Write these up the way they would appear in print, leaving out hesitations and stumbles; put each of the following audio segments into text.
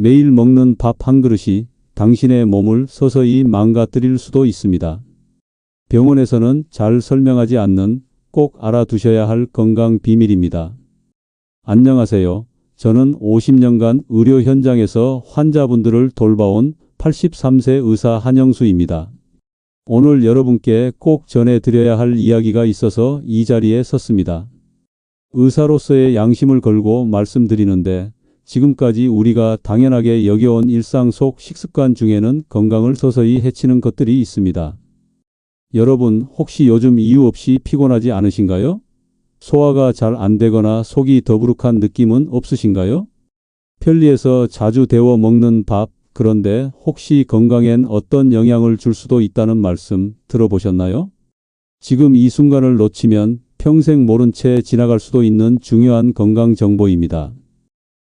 매일 먹는 밥 한 그릇이 당신의 몸을 서서히 망가뜨릴 수도 있습니다. 병원에서는 잘 설명하지 않는 꼭 알아두셔야 할 건강 비밀입니다. 안녕하세요. 저는 50년간 의료 현장에서 환자분들을 돌봐온 83세 의사 한영수입니다. 오늘 여러분께 꼭 전해드려야 할 이야기가 있어서 이 자리에 섰습니다. 의사로서의 양심을 걸고 말씀드리는데 지금까지 우리가 당연하게 여겨온 일상 속 식습관 중에는 건강을 서서히 해치는 것들이 있습니다. 여러분 혹시 요즘 이유 없이 피곤하지 않으신가요? 소화가 잘 안 되거나 속이 더부룩한 느낌은 없으신가요? 편리해서 자주 데워 먹는 밥, 그런데 혹시 건강엔 어떤 영향을 줄 수도 있다는 말씀 들어보셨나요? 지금 이 순간을 놓치면 평생 모른 채 지나갈 수도 있는 중요한 건강 정보입니다.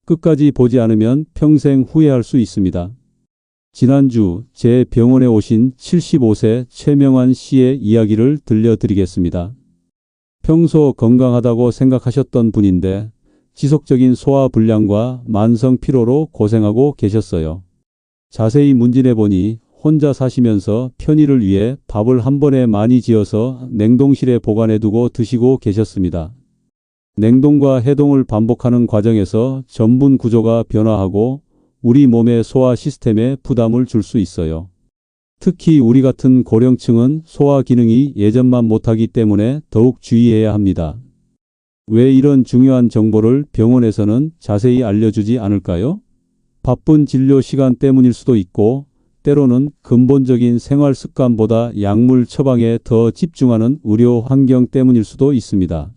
끝까지 보지 않으면 평생 후회할 수 있습니다. 지난주 제 병원에 오신 75세 최명환 씨의 이야기를 들려드리겠습니다. 평소 건강하다고 생각하셨던 분인데 지속적인 소화 불량과 만성 피로로 고생하고 계셨어요. 자세히 문진해 보니 혼자 사시면서 편의를 위해 밥을 한 번에 많이 지어서 냉동실에 보관해 두고 드시고 계셨습니다. 냉동과 해동을 반복하는 과정에서 전분 구조가 변화하고 우리 몸의 소화 시스템에 부담을 줄 수 있어요. 특히 우리 같은 고령층은 소화 기능이 예전만 못하기 때문에 더욱 주의해야 합니다. 왜 이런 중요한 정보를 병원에서는 자세히 알려주지 않을까요? 바쁜 진료 시간 때문일 수도 있고 때로는 근본적인 생활 습관보다 약물 처방에 더 집중하는 의료 환경 때문일 수도 있습니다.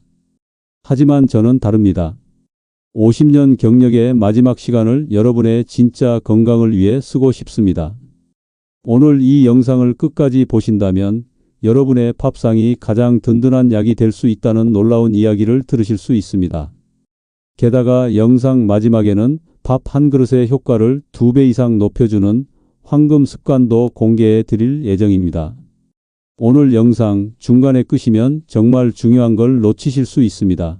하지만 저는 다릅니다. 50년 경력의 마지막 시간을 여러분의 진짜 건강을 위해 쓰고 싶습니다. 오늘 이 영상을 끝까지 보신다면 여러분의 밥상이 가장 든든한 약이 될 수 있다는 놀라운 이야기를 들으실 수 있습니다. 게다가 영상 마지막에는 밥 한 그릇의 효과를 2배 이상 높여주는 황금 습관도 공개해 드릴 예정입니다. 오늘 영상 중간에 끄시면 정말 중요한 걸 놓치실 수 있습니다.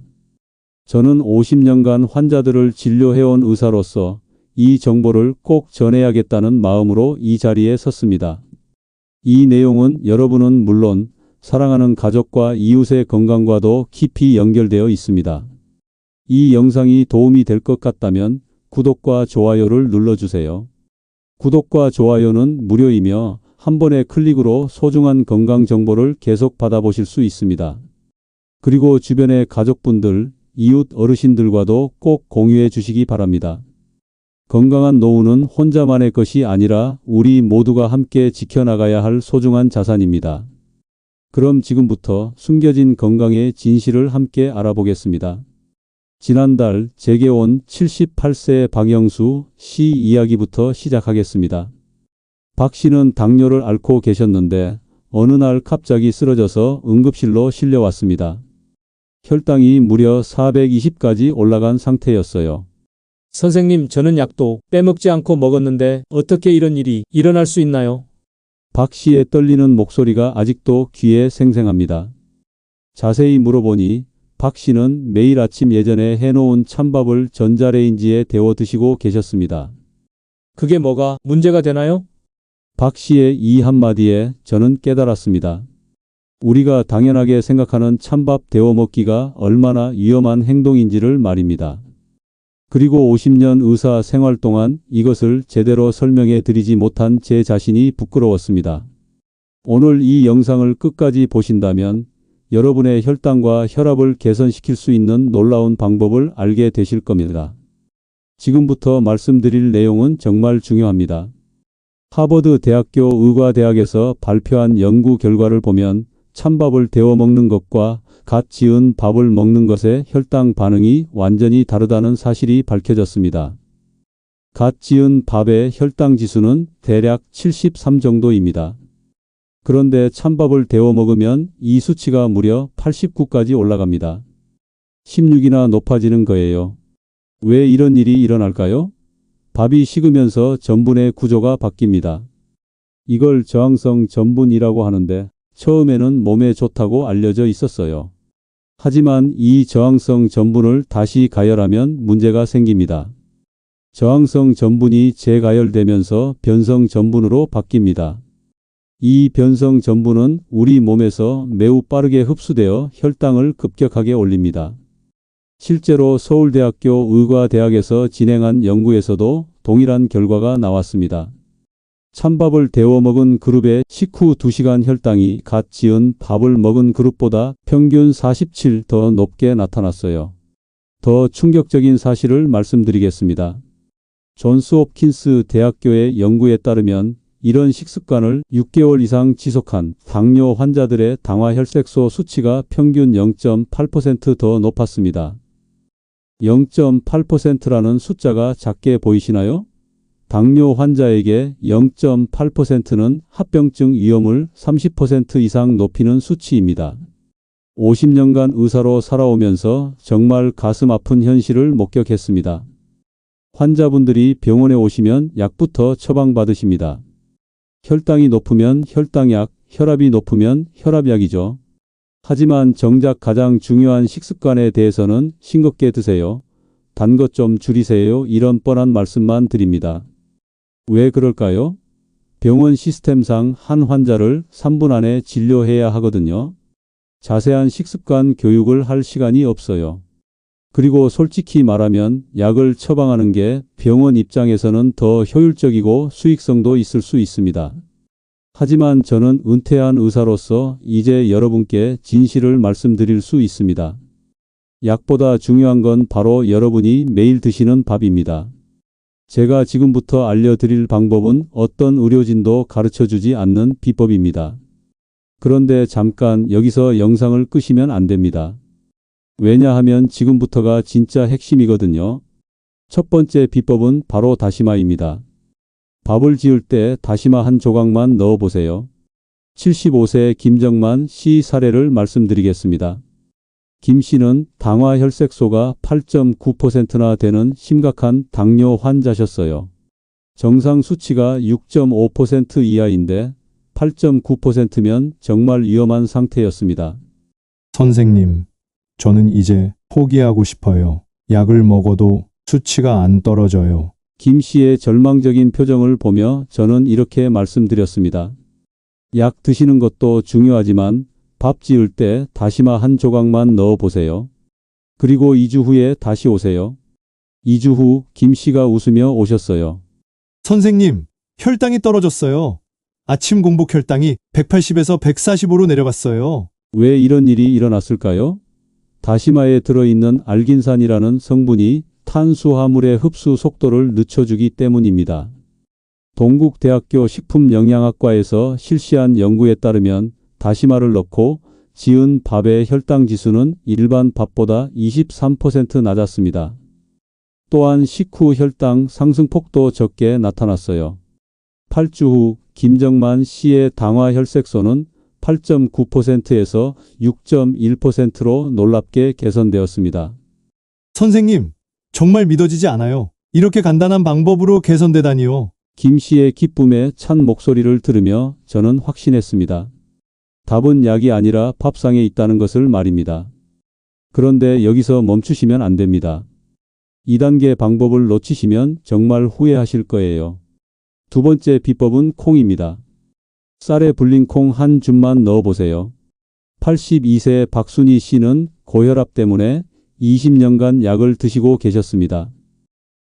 저는 50년간 환자들을 진료해온 의사로서 이 정보를 꼭 전해야겠다는 마음으로 이 자리에 섰습니다. 이 내용은 여러분은 물론 사랑하는 가족과 이웃의 건강과도 깊이 연결되어 있습니다. 이 영상이 도움이 될 것 같다면 구독과 좋아요를 눌러주세요. 구독과 좋아요는 무료이며 한 번의 클릭으로 소중한 건강 정보를 계속 받아보실 수 있습니다. 그리고 주변의 가족분들, 이웃 어르신들과도 꼭 공유해 주시기 바랍니다. 건강한 노후는 혼자만의 것이 아니라 우리 모두가 함께 지켜나가야 할 소중한 자산입니다. 그럼 지금부터 숨겨진 건강의 진실을 함께 알아보겠습니다. 지난달 제게 온 78세 박영수 씨 이야기부터 시작하겠습니다. 박 씨는 당뇨를 앓고 계셨는데 어느 날 갑자기 쓰러져서 응급실로 실려왔습니다. 혈당이 무려 420까지 올라간 상태였어요. 선생님, 저는 약도 빼먹지 않고 먹었는데 어떻게 이런 일이 일어날 수 있나요? 박 씨의 떨리는 목소리가 아직도 귀에 생생합니다. 자세히 물어보니 박 씨는 매일 아침 예전에 해놓은 찬밥을 전자레인지에 데워 드시고 계셨습니다. 그게 뭐가 문제가 되나요? 박 씨의 이 한마디에 저는 깨달았습니다. 우리가 당연하게 생각하는 찬밥 데워 먹기가 얼마나 위험한 행동인지를 말입니다. 그리고 50년 의사 생활 동안 이것을 제대로 설명해 드리지 못한 제 자신이 부끄러웠습니다. 오늘 이 영상을 끝까지 보신다면 여러분의 혈당과 혈압을 개선시킬 수 있는 놀라운 방법을 알게 되실 겁니다. 지금부터 말씀드릴 내용은 정말 중요합니다. 하버드 대학교 의과대학에서 발표한 연구 결과를 보면 찬밥을 데워 먹는 것과 갓 지은 밥을 먹는 것의 혈당 반응이 완전히 다르다는 사실이 밝혀졌습니다. 갓 지은 밥의 혈당 지수는 대략 73 정도입니다. 그런데 찬밥을 데워 먹으면 이 수치가 무려 89까지 올라갑니다. 16이나 높아지는 거예요. 왜 이런 일이 일어날까요? 밥이 식으면서 전분의 구조가 바뀝니다. 이걸 저항성 전분이라고 하는데 처음에는 몸에 좋다고 알려져 있었어요. 하지만 이 저항성 전분을 다시 가열하면 문제가 생깁니다. 저항성 전분이 재가열되면서 변성 전분으로 바뀝니다. 이 변성 전분은 우리 몸에서 매우 빠르게 흡수되어 혈당을 급격하게 올립니다. 실제로 서울대학교 의과대학에서 진행한 연구에서도 동일한 결과가 나왔습니다. 찬밥을 데워 먹은 그룹의 식후 2시간 혈당이 갓 지은 밥을 먹은 그룹보다 평균 47 더 높게 나타났어요. 더 충격적인 사실을 말씀드리겠습니다. 존스 홉킨스 대학교의 연구에 따르면 이런 식습관을 6개월 이상 지속한 당뇨 환자들의 당화혈색소 수치가 평균 0.8% 더 높았습니다. 0.8%라는 숫자가 작게 보이시나요? 당뇨 환자에게 0.8%는 합병증 위험을 30% 이상 높이는 수치입니다. 50년간 의사로 살아오면서 정말 가슴 아픈 현실을 목격했습니다. 환자분들이 병원에 오시면 약부터 처방받으십니다. 혈당이 높으면 혈당약, 혈압이 높으면 혈압약이죠. 하지만 정작 가장 중요한 식습관에 대해서는 싱겁게 드세요. 단 것 좀 줄이세요. 이런 뻔한 말씀만 드립니다. 왜 그럴까요? 병원 시스템상 한 환자를 3분 안에 진료해야 하거든요. 자세한 식습관 교육을 할 시간이 없어요. 그리고 솔직히 말하면 약을 처방하는 게 병원 입장에서는 더 효율적이고 수익성도 있을 수 있습니다. 하지만 저는 은퇴한 의사로서 이제 여러분께 진실을 말씀드릴 수 있습니다. 약보다 중요한 건 바로 여러분이 매일 드시는 밥입니다. 제가 지금부터 알려드릴 방법은 어떤 의료진도 가르쳐주지 않는 비법입니다. 그런데 잠깐 여기서 영상을 끄시면 안 됩니다. 왜냐하면 지금부터가 진짜 핵심이거든요. 첫 번째 비법은 바로 다시마입니다. 밥을 지을 때 다시마 한 조각만 넣어보세요. 75세 김정만 씨 사례를 말씀드리겠습니다. 김 씨는 당화혈색소가 8.9%나 되는 심각한 당뇨 환자셨어요. 정상 수치가 6.5% 이하인데 8.9%면 정말 위험한 상태였습니다. 선생님, 저는 이제 포기하고 싶어요. 약을 먹어도 수치가 안 떨어져요. 김 씨의 절망적인 표정을 보며 저는 이렇게 말씀드렸습니다. 약 드시는 것도 중요하지만 밥 지을 때 다시마 한 조각만 넣어보세요. 그리고 2주 후에 다시 오세요. 2주 후 김 씨가 웃으며 오셨어요. 선생님, 혈당이 떨어졌어요. 아침 공복 혈당이 180에서 145로 내려갔어요. 왜 이런 일이 일어났을까요? 다시마에 들어있는 알긴산이라는 성분이 탄수화물의 흡수 속도를 늦춰주기 때문입니다. 동국대학교 식품영양학과에서 실시한 연구에 따르면 다시마를 넣고 지은 밥의 혈당 지수는 일반 밥보다 23% 낮았습니다. 또한 식후 혈당 상승폭도 적게 나타났어요. 8주 후 김정만 씨의 당화혈색소는 8.9%에서 6.1%로 놀랍게 개선되었습니다. 선생님, 정말 믿어지지 않아요. 이렇게 간단한 방법으로 개선되다니요. 김 씨의 기쁨에 찬 목소리를 들으며 저는 확신했습니다. 답은 약이 아니라 밥상에 있다는 것을 말입니다. 그런데 여기서 멈추시면 안 됩니다. 2단계 방법을 놓치시면 정말 후회하실 거예요. 두 번째 비법은 콩입니다. 쌀에 불린 콩 한 줌만 넣어보세요. 82세 박순희 씨는 고혈압 때문에 20년간 약을 드시고 계셨습니다.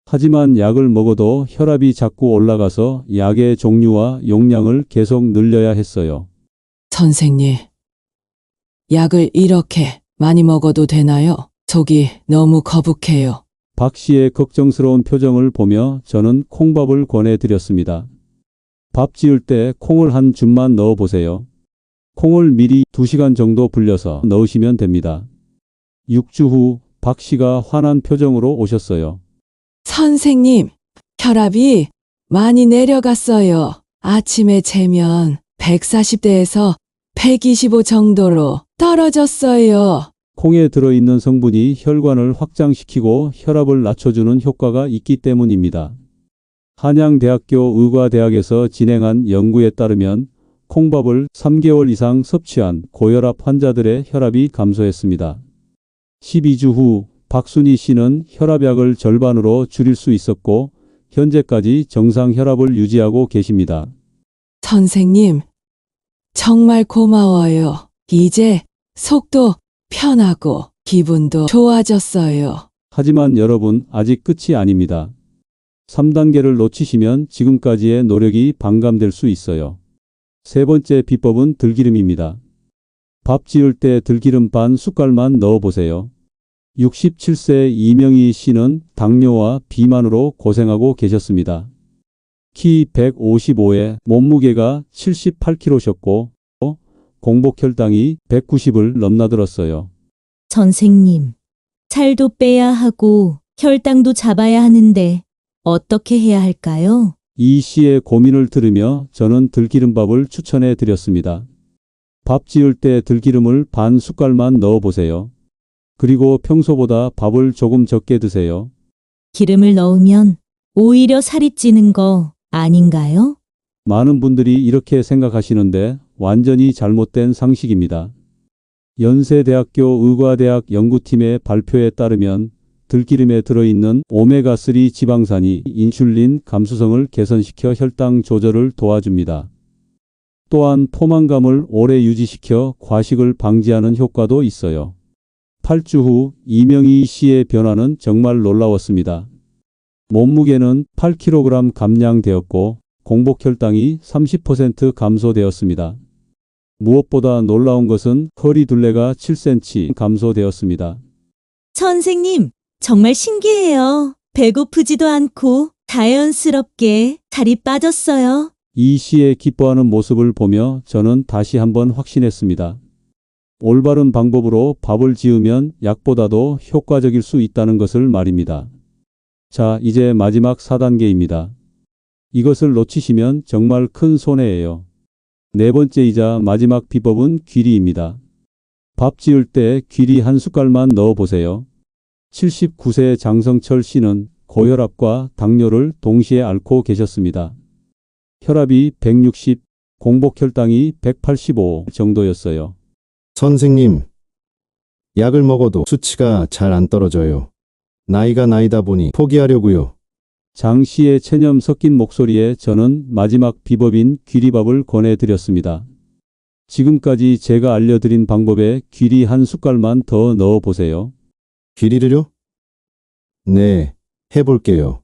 하지만 약을 먹어도 혈압이 자꾸 올라가서 약의 종류와 용량을 계속 늘려야 했어요. 선생님, 약을 이렇게 많이 먹어도 되나요? 속이 너무 거북해요. 박 씨의 걱정스러운 표정을 보며 저는 콩밥을 권해드렸습니다. 밥 지을 때 콩을 한 줌만 넣어보세요. 콩을 미리 2시간 정도 불려서 넣으시면 됩니다. 6주 후 박 씨가 환한 표정으로 오셨어요. 선생님, 혈압이 많이 내려갔어요. 아침에 재면 140대에서 125 정도로 떨어졌어요. 콩에 들어있는 성분이 혈관을 확장시키고 혈압을 낮춰주는 효과가 있기 때문입니다. 한양대학교 의과대학에서 진행한 연구에 따르면 콩밥을 3개월 이상 섭취한 고혈압 환자들의 혈압이 감소했습니다. 12주 후 박순희 씨는 혈압약을 절반으로 줄일 수 있었고 현재까지 정상 혈압을 유지하고 계십니다. 선생님, 정말 고마워요. 이제 속도 편하고 기분도 좋아졌어요. 하지만 여러분, 아직 끝이 아닙니다. 3단계를 놓치시면 지금까지의 노력이 반감될 수 있어요. 세 번째 비법은 들기름입니다. 밥 지을 때 들기름 반 숟갈만 넣어보세요. 67세 이명희 씨는 당뇨와 비만으로 고생하고 계셨습니다. 키 155에 몸무게가 78kg셨고 공복 혈당이 190을 넘나들었어요. 선생님, 살도 빼야 하고 혈당도 잡아야 하는데 어떻게 해야 할까요? 이 씨의 고민을 들으며 저는 들기름밥을 추천해 드렸습니다. 밥 지을 때 들기름을 반 숟갈만 넣어보세요. 그리고 평소보다 밥을 조금 적게 드세요. 기름을 넣으면 오히려 살이 찌는 거 아닌가요? 많은 분들이 이렇게 생각하시는데 완전히 잘못된 상식입니다. 연세대학교 의과대학 연구팀의 발표에 따르면 들기름에 들어있는 오메가3 지방산이 인슐린 감수성을 개선시켜 혈당 조절을 도와줍니다. 또한 포만감을 오래 유지시켜 과식을 방지하는 효과도 있어요. 8주 후 이명희 씨의 변화는 정말 놀라웠습니다. 몸무게는 8kg 감량되었고 공복 혈당이 30% 감소되었습니다. 무엇보다 놀라운 것은 허리 둘레가 7cm 감소되었습니다. 선생님, 정말 신기해요. 배고프지도 않고 자연스럽게 살이 빠졌어요. 이 씨의 기뻐하는 모습을 보며 저는 다시 한번 확신했습니다. 올바른 방법으로 밥을 지으면 약보다도 효과적일 수 있다는 것을 말입니다. 자, 이제 마지막 4단계입니다. 이것을 놓치시면 정말 큰 손해예요. 네 번째이자 마지막 비법은 귀리입니다. 밥 지을 때 귀리 한 숟갈만 넣어보세요. 79세 장성철 씨는 고혈압과 당뇨를 동시에 앓고 계셨습니다. 혈압이 160, 공복 혈당이 185 정도였어요. 선생님, 약을 먹어도 수치가 잘 안 떨어져요. 나이가 나이다 보니 포기하려고요. 장 씨의 체념 섞인 목소리에 저는 마지막 비법인 귀리밥을 권해드렸습니다. 지금까지 제가 알려드린 방법에 귀리 한 숟갈만 더 넣어보세요. 귀리를요? 네, 해볼게요.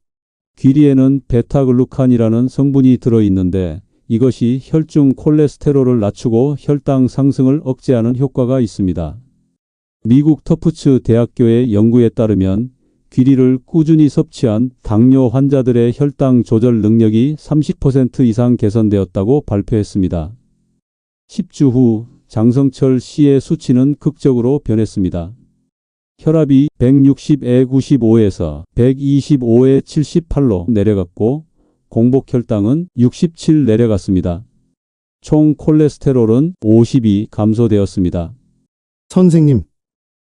귀리에는 베타글루칸이라는 성분이 들어있는데 이것이 혈중 콜레스테롤을 낮추고 혈당 상승을 억제하는 효과가 있습니다. 미국 터프츠 대학교의 연구에 따르면 귀리를 꾸준히 섭취한 당뇨 환자들의 혈당 조절 능력이 30% 이상 개선되었다고 발표했습니다. 10주 후 장성철 씨의 수치는 극적으로 변했습니다. 혈압이 160에 95에서 125에 78로 내려갔고 공복 혈당은 67 내려갔습니다. 총 콜레스테롤은 52 감소되었습니다. 선생님,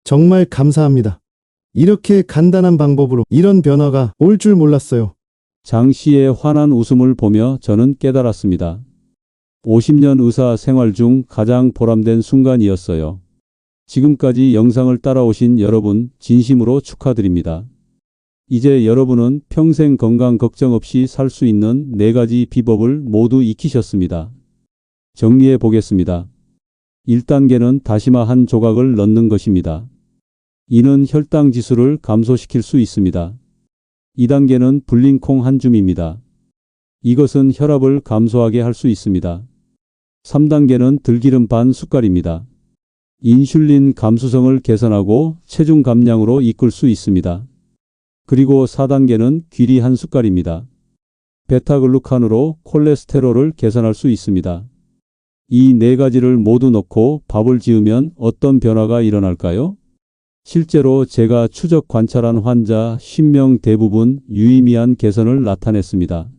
정말 감사합니다. 이렇게 간단한 방법으로 이런 변화가 올 줄 몰랐어요. 장 씨의 환한 웃음을 보며 저는 깨달았습니다. 50년 의사 생활 중 가장 보람된 순간이었어요. 지금까지 영상을 따라오신 여러분 진심으로 축하드립니다. 이제 여러분은 평생 건강 걱정 없이 살 수 있는 4가지 비법을 모두 익히셨습니다. 정리해 보겠습니다. 1단계는 다시마 한 조각을 넣는 것입니다. 이는 혈당 지수를 감소시킬 수 있습니다. 2단계는 불린 콩 한 줌입니다. 이것은 혈압을 감소하게 할 수 있습니다. 3단계는 들기름 반 숟갈입니다. 인슐린 감수성을 개선하고 체중 감량으로 이끌 수 있습니다. 그리고 4단계는 귀리 한 숟갈입니다. 베타글루칸으로 콜레스테롤을 개선할 수 있습니다. 이 4가지를 모두 넣고 밥을 지으면 어떤 변화가 일어날까요? 실제로 제가 추적 관찰한 환자 10명 대부분 유의미한 개선을 나타냈습니다.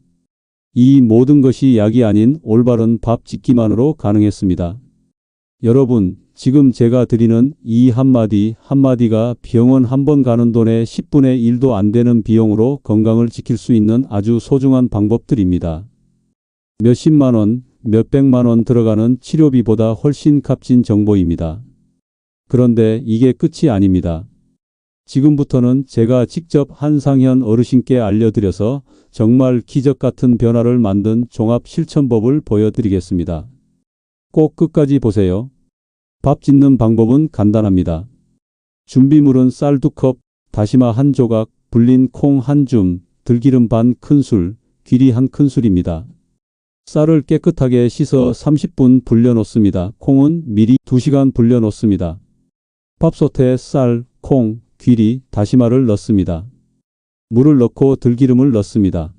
이 모든 것이 약이 아닌 올바른 밥 짓기만으로 가능했습니다. 여러분, 지금 제가 드리는 이 한마디가 병원 한 번 가는 돈의 10분의 1도 안 되는 비용으로 건강을 지킬 수 있는 아주 소중한 방법들입니다. 몇십만 원, 몇백만 원 들어가는 치료비보다 훨씬 값진 정보입니다. 그런데 이게 끝이 아닙니다. 지금부터는 제가 직접 한상현 어르신께 알려드려서 정말 기적 같은 변화를 만든 종합 실천법을 보여드리겠습니다. 꼭 끝까지 보세요. 밥 짓는 방법은 간단합니다. 준비물은 쌀 2컵, 다시마 1조각, 불린 콩 1줌, 들기름 반 큰술, 귀리 1큰술입니다. 쌀을 깨끗하게 씻어 30분 불려 놓습니다. 콩은 미리 2시간 불려 놓습니다. 밥솥에 쌀, 콩, 귀리, 다시마를 넣습니다. 물을 넣고 들기름을 넣습니다.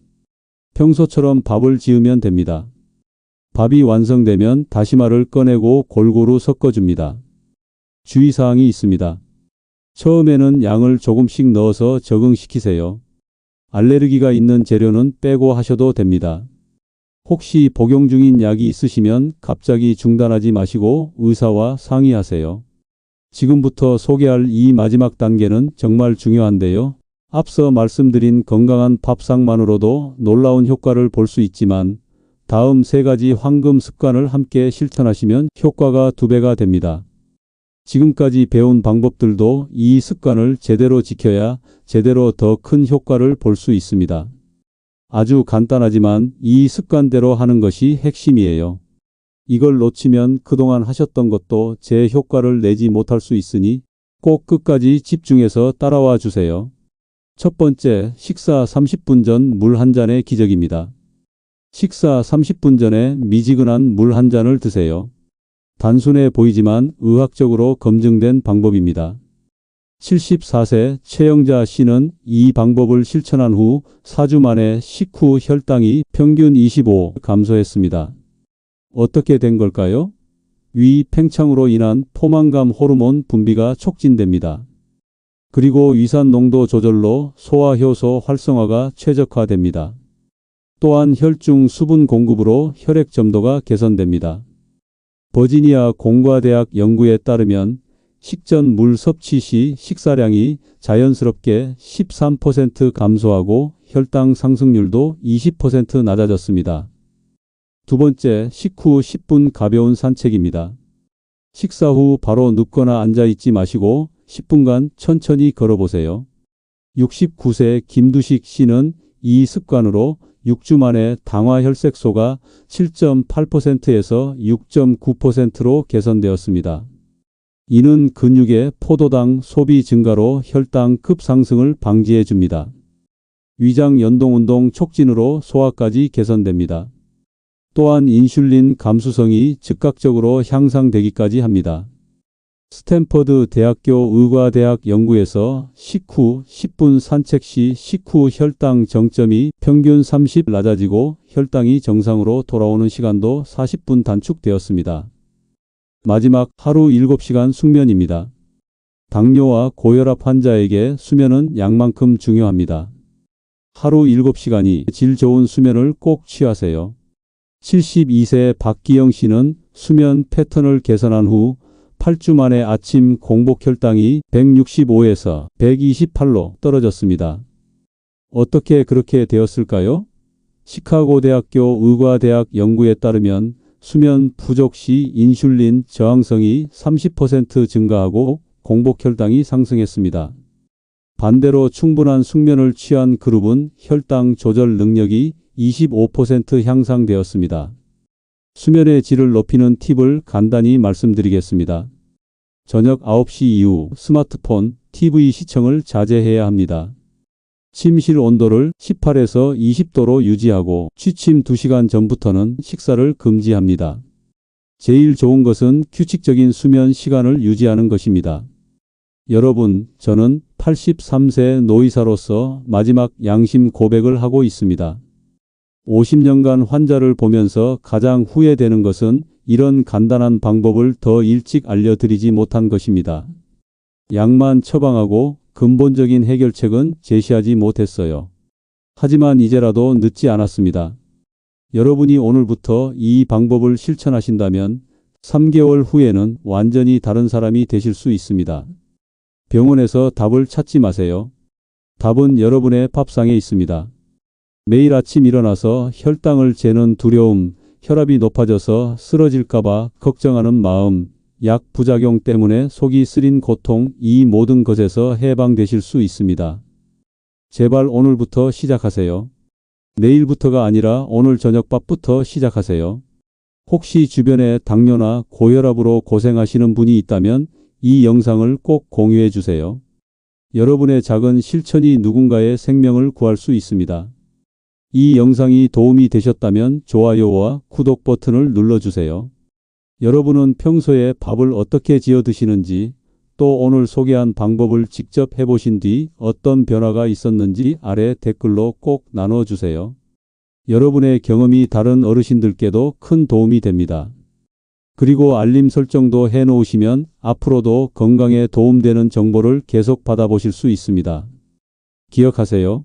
평소처럼 밥을 지으면 됩니다. 밥이 완성되면 다시마를 꺼내고 골고루 섞어줍니다. 주의사항이 있습니다. 처음에는 양을 조금씩 넣어서 적응시키세요. 알레르기가 있는 재료는 빼고 하셔도 됩니다. 혹시 복용 중인 약이 있으시면 갑자기 중단하지 마시고 의사와 상의하세요. 지금부터 소개할 이 마지막 단계는 정말 중요한데요. 앞서 말씀드린 건강한 밥상만으로도 놀라운 효과를 볼 수 있지만 다음 3가지 황금 습관을 함께 실천하시면 효과가 2배가 됩니다. 지금까지 배운 방법들도 이 습관을 제대로 지켜야 제대로 더 큰 효과를 볼 수 있습니다. 아주 간단하지만 이 습관대로 하는 것이 핵심이에요. 이걸 놓치면 그동안 하셨던 것도 제 효과를 내지 못할 수 있으니 꼭 끝까지 집중해서 따라와 주세요. 첫 번째, 식사 30분 전 물 한 잔의 기적입니다. 식사 30분 전에 미지근한 물 한 잔을 드세요. 단순해 보이지만 의학적으로 검증된 방법입니다. 74세 최영자 씨는 이 방법을 실천한 후 4주 만에 식후 혈당이 평균 25 감소했습니다. 어떻게 된 걸까요? 위 팽창으로 인한 포만감 호르몬 분비가 촉진됩니다. 그리고 위산 농도 조절로 소화효소 활성화가 최적화됩니다. 또한 혈중 수분 공급으로 혈액 점도가 개선됩니다. 버지니아 공과대학 연구에 따르면 식전 물 섭취 시 식사량이 자연스럽게 13% 감소하고 혈당 상승률도 20% 낮아졌습니다. 두 번째, 식후 10분 가벼운 산책입니다. 식사 후 바로 눕거나 앉아 있지 마시고 10분간 천천히 걸어보세요. 69세 김두식 씨는 이 습관으로 6주 만에 당화혈색소가 7.8%에서 6.9%로 개선되었습니다. 이는 근육의 포도당 소비 증가로 혈당 급상승을 방지해 줍니다. 위장 연동운동 촉진으로 소화까지 개선됩니다. 또한 인슐린 감수성이 즉각적으로 향상되기까지 합니다. 스탠퍼드 대학교 의과대학 연구에서 식후 10분 산책 시 식후 혈당 정점이 평균 30 낮아지고 혈당이 정상으로 돌아오는 시간도 40분 단축되었습니다. 마지막, 하루 7시간 숙면입니다. 당뇨와 고혈압 환자에게 수면은 약만큼 중요합니다. 하루 7시간이 질 좋은 수면을 꼭 취하세요. 72세 박기영 씨는 수면 패턴을 개선한 후 8주 만에 아침 공복 혈당이 165에서 128로 떨어졌습니다. 어떻게 그렇게 되었을까요? 시카고 대학교 의과대학 연구에 따르면 수면 부족 시 인슐린 저항성이 30% 증가하고 공복 혈당이 상승했습니다. 반대로 충분한 숙면을 취한 그룹은 혈당 조절 능력이 25% 향상되었습니다. 수면의 질을 높이는 팁을 간단히 말씀드리겠습니다. 저녁 9시 이후 스마트폰, TV 시청을 자제해야 합니다. 침실 온도를 18에서 20도로 유지하고 취침 2시간 전부터는 식사를 금지합니다. 제일 좋은 것은 규칙적인 수면 시간을 유지하는 것입니다. 여러분, 저는 83세 노의사로서 마지막 양심 고백을 하고 있습니다. 50년간 환자를 보면서 가장 후회되는 것은 이런 간단한 방법을 더 일찍 알려드리지 못한 것입니다. 약만 처방하고 근본적인 해결책은 제시하지 못했어요. 하지만 이제라도 늦지 않았습니다. 여러분이 오늘부터 이 방법을 실천하신다면 3개월 후에는 완전히 다른 사람이 되실 수 있습니다. 병원에서 답을 찾지 마세요. 답은 여러분의 밥상에 있습니다. 매일 아침 일어나서 혈당을 재는 두려움, 혈압이 높아져서 쓰러질까봐 걱정하는 마음, 약 부작용 때문에 속이 쓰린 고통, 이 모든 것에서 해방되실 수 있습니다. 제발 오늘부터 시작하세요. 내일부터가 아니라 오늘 저녁밥부터 시작하세요. 혹시 주변에 당뇨나 고혈압으로 고생하시는 분이 있다면 이 영상을 꼭 공유해 주세요. 여러분의 작은 실천이 누군가의 생명을 구할 수 있습니다. 이 영상이 도움이 되셨다면 좋아요와 구독 버튼을 눌러주세요. 여러분은 평소에 밥을 어떻게 지어 드시는지, 또 오늘 소개한 방법을 직접 해보신 뒤 어떤 변화가 있었는지 아래 댓글로 꼭 나눠주세요. 여러분의 경험이 다른 어르신들께도 큰 도움이 됩니다. 그리고 알림 설정도 해놓으시면 앞으로도 건강에 도움되는 정보를 계속 받아보실 수 있습니다. 기억하세요.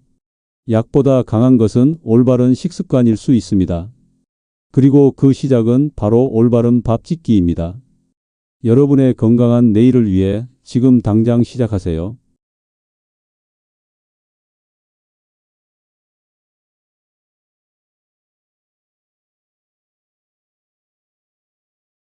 약보다 강한 것은 올바른 식습관일 수 있습니다. 그리고 그 시작은 바로 올바른 밥 짓기입니다. 여러분의 건강한 내일을 위해 지금 당장 시작하세요.